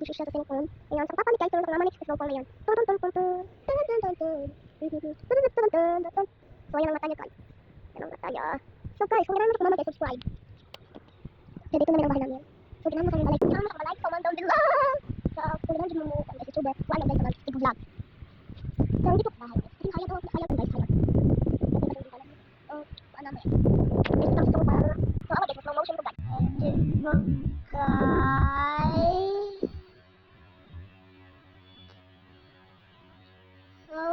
nag-shoot siya sa cellphone. Ayan, sa papa ni Kai, pero nakamanik sa cellphone ngayon. So, ayan ang mata niya, guys. Ayan ang mata niya. So, guys, kung gano'n mo kumama, guys, subscribe. So, dito namin ang bahay namin. So, ganahan mo kami like. Ganahan mo kami like, comment down below. So, kung ganahan mo kami guys, YouTuber, wala guys, naman, i-vlog. So, hindi po bahay, guys. Kasi kaya to, guys, kaya. So, paano mo yan? Guys, ito gusto ko para, so, ako guys, slow motion ko, guys. Guys. So,